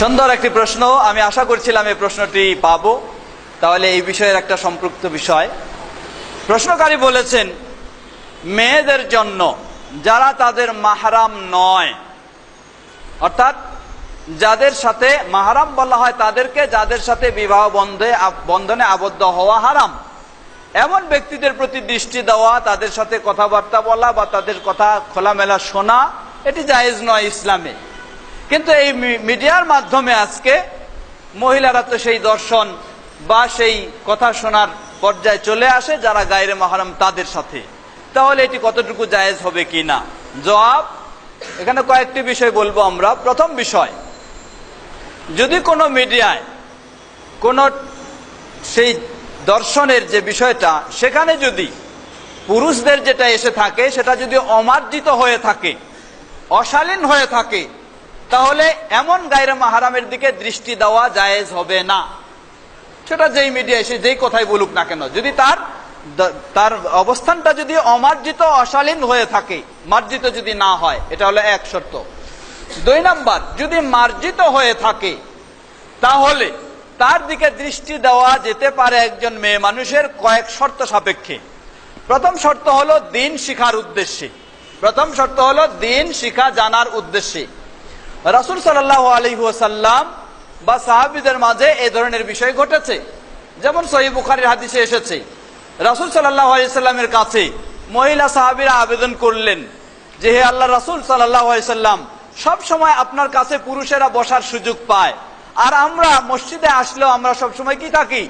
সুন্দর একটি প্রশ্ন। আমি আশা করছিলাম এই প্রশ্নটি পাবো, তাহলে এই বিষয়ের একটা সম্পৃক্ত বিষয়। প্রশ্নকারী বলেছেন, মেয়েদের জন্য যারা তাদের মাহরাম নয়, অর্থাৎ যাদের সাথে মাহরাম বলা হয় তাদেরকে, যাদের সাথে বিবাহ বন্ধনে আবদ্ধ হওয়া হারাম, এমন ব্যক্তিদের প্রতি দৃষ্টি দেওয়া, তাদের সাথে কথাবার্তা বলা বা তাদের কথা খোলামেলা শোনা, এটি জায়েজ নয় ইসলামে। কিন্তু এই মিডিয়ার মাধ্যমে আজকে মহিলারা তো সেই দর্শন বা সেই কথা শোনার পর্যায়ে চলে আসে যারা গায়রে মাহরাম তাদের সাথে। তাহলে এটি কতটুকু জায়েজ হবে কি না? জবাব, এখানে কয়েকটি বিষয় বলবো আমরা। প্রথম বিষয়, যদি কোনো মিডিয়ায় কোনো সেই দর্শনের যে বিষয়টা, সেখানে যদি পুরুষদের যেটা এসে থাকে সেটা যদি অমার্জিত হয়ে থাকে, অশালীন হয়ে থাকে, তাহলে এমন গায়রে মাহরামের দিকে দৃষ্টি দেওয়া জায়েজ হবে না। সেটা যেই মিডিয়া এসে যেই কথাই বলুক না কেন, যদি তার অবস্থানটা যদি অমার্জিত অশালীন হয়ে থাকে, মার্জিত যদি না হয়, এটা হলো এক শর্ত। 2 নাম্বার, যদি মার্জিত হয়ে থাকে তাহলে তার দিকে দৃষ্টি দেওয়া যেতে পারে একজন মেয়ে মানুষের কয়েক শর্ত সাপেক্ষে। প্রথম শর্ত হলো দ্বীন শিখার উদ্দেশ্যে। প্রথম শর্ত হলো দ্বীন শিখা জানার উদ্দেশ্যে। রাসূল সাল্লাল্লাহু আলাইহি ওয়াসাল্লাম বা সাহাবীদের মাঝে এই ধরনের বিষয় ঘটেছে। যেমন সহিহ বুখারীর হাদিসে এসেছে, রাসূল সাল্লাল্লাহু আলাইহি ওয়াসাল্লামের কাছে মহিলা সাহাবীরা আবেদন করলেন যে, হে আল্লাহ রাসূল সাল্লাল্লাহু আলাইহি ওয়াসাল্লাম, সব সময় আপনার কাছে পুরুষেরা বসার সুযোগ পায়, আর আমরা মসজিদে আসলেও আমরা সব সময় কি থাকি?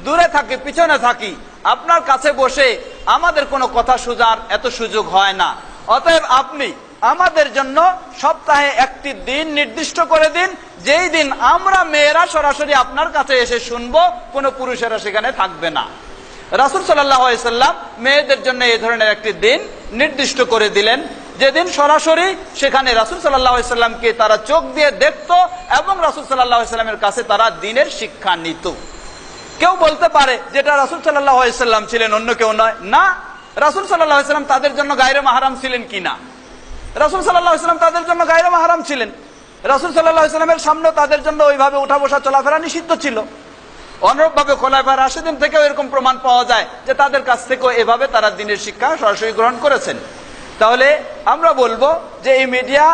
দূরে থাকি, পিছনে থাকি। আপনার কাছে বসে আমাদের কোনো কথা শোনার এত সুযোগ হয় না। অতএব আপনি আমাদের জন্য সপ্তাহে একটি দিন নির্দিষ্ট করে দিন, যেই দিন আমরা মেয়েরা সরাসরি আপনার কাছে এসে শুনবো, কোনো পুরুষেরা সেখানে থাকবে না। রাসূল সাল্লাল্লাহু আলাইহি ওয়াসাল্লাম মেয়েদের জন্য এই ধরনের একটি দিন নির্দিষ্ট করে দিলেন, যেদিন সরাসরি সেখানে রাসূল সাল্লাল্লাহু আলাইহি ওয়াসাল্লামকে তারা চোখ দিয়ে দেখতো এবং রাসূল সাল্লাল্লাহু আলাইহি ওয়াসাল্লামের কাছে তারা দ্বীনের শিক্ষা নিত। কেউ বলতে পারে যেটা রাসূল সাল্লাল্লাহু আলাইহি ওয়াসাল্লাম ছিলেন, অন্য কেউ নয়। না, রাসূল সাল্লাল্লাহু আলাইহি ওয়াসাল্লাম তাদের জন্য গায়রে মাহরাম ছিলেন কিনা? রাসূল সাল্লাল্লাহু আলাইহি ওয়াসাল্লাম তাদের জন্য গায়রে মাহরাম ছিলেন। রাসূল সাল্লাল্লাহু আলাইহি ওয়াসাল্লামের সামনে তাদের জন্য ওইভাবে উঠা বসা চলাফেরা নিষিদ্ধ ছিল। অনুরূপভাবে খোলাফায়ে রাশিদিন থেকেও এরকম প্রমাণ পাওয়া যায় যে তাদের কাছ থেকেও এভাবে তারা দ্বীনের শিক্ষা সরাসরি গ্রহণ করেছেন। তাহলে আমরা বলবো যে এই মিডিয়া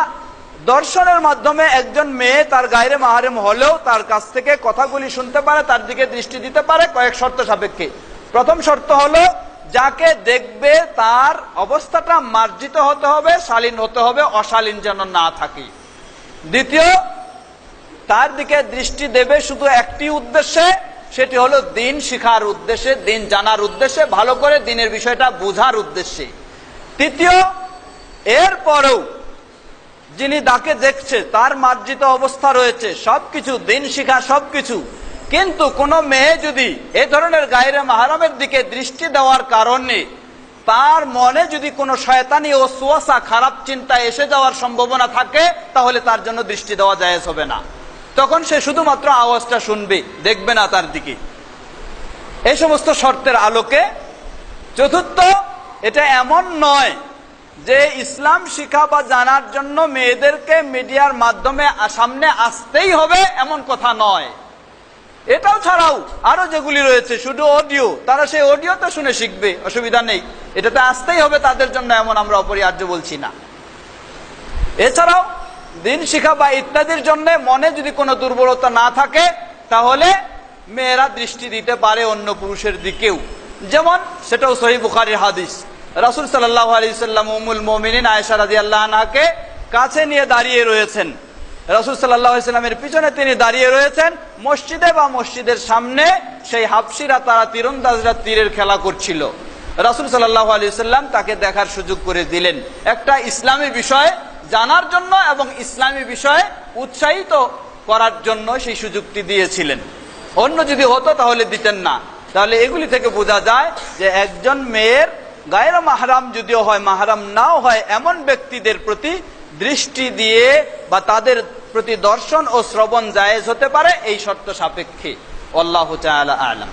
দর্শনের মাধ্যমে একজন মেয়ে তার গায়রে মাহরাম হলেও তার কাছ থেকে কথাগুলি শুনতে পারে, তার দিকে দৃষ্টি দিতে পারে কয়েক শর্ত সাপেক্ষে। প্রথম শর্ত হলো, যাকে দেখবে তার অবস্থাটা মার্জিত হতে হবে, শালীন হতে হবে, অশালীন যেন না থাকে। দ্বিতীয়, তার দিকে দৃষ্টি দেবে শুধু একটি উদ্দেশ্যে, সেটি হলো দ্বীন শিখার উদ্দেশ্যে, দ্বীন জানার উদ্দেশ্যে, ভালো করে দ্বীনের বিষয়টা বোঝার উদ্দেশ্যে। তৃতীয়, এরপরেও যিনি তাকে দেখছে তার মার্জিত অবস্থা রয়েছে, সবকিছু দ্বীন শিখা সবকিছু, কিন্তু কোন মেয়ে যদি এ ধরনের গায়রে মাহরামের দিকে দৃষ্টি দেওয়ার কারণে তার মনে যদি কোনো শয়তানি ও ওয়াসওয়াসা, খারাপ চিন্তা এসে যাওয়ার সম্ভাবনা থাকে, তাহলে তার জন্য দৃষ্টি দেওয়া জায়েজ হবে না। তখন সে শুধুমাত্র আওয়াজটা শুনবে, দেখবে না তার দিকে। এই সমস্ত শর্তের আলোকে চতুর্থ, এটা এমন নয় যে ইসলাম শিক্ষা বা জানার জন্য মেয়েদেরকে মিডিয়ার মাধ্যমে সামনে আসতেই হবে, এমন কথা নয়। এটাও ছাড়াও আরো যেগুলি রয়েছে, শুধু অডিও, তারা সেই অডিওতে শুনে শিখবে, অসুবিধা নেই। এটাতে আসতেই হবে তাদের জন্য, এমন আমরা অপরিহার্য বলছি না। এছাড়াও দ্বীন শিক্ষা বা ইত্যাদির জন্য মনে যদি কোনো দুর্বলতা না থাকে, তাহলে মেয়েরা দৃষ্টি দিতে পারে অন্য পুরুষের দিকেও। যেমন সেটাও সহিহ বুখারীর হাদিস, রাসূল সাল্লাল্লাহু আলাইহি ওয়াসাল্লাম উম্মুল মুমিনিন আয়েশা রাদিয়াল্লাহু আনহাকে কাছে নিয়ে দাঁড়িয়ে রয়েছেন। রাসূল সাল্লাল্লাহু আলাইহি ওয়াসাল্লামের পিছনে তিনি দাঁড়িয়ে রয়েছেন। মসজিদে বা মসজিদের সামনে সেই হাবশীরা, তারা তীরন্দাজরা তীরের খেলা করছিল। রাসূল সাল্লাল্লাহু আলাইহি ওয়াসাল্লাম তাকে দেখার সুযোগ করে দিলেন, একটা ইসলামী বিষয় জানার জন্য এবং ইসলামী বিষয়ে উৎসাহিত করার জন্য সেই সুযোগটি দিয়েছিলেন। অন্য যদি হতো তাহলে দিতেন না। তাহলে এগুলি থেকে বোঝা যায় যে একজন মেয়ের গায়রে মাহরাম যদিও হয়, মাহরাম নাও হয়, এমন ব্যক্তিদের প্রতি দৃষ্টি দিয়ে বা তাদের প্রতি দর্শন ও শ্রবণ জায়েজ হতে পারে এই শর্ত সাপেক্ষে। আল্লাহু তাআলা আ'লাম।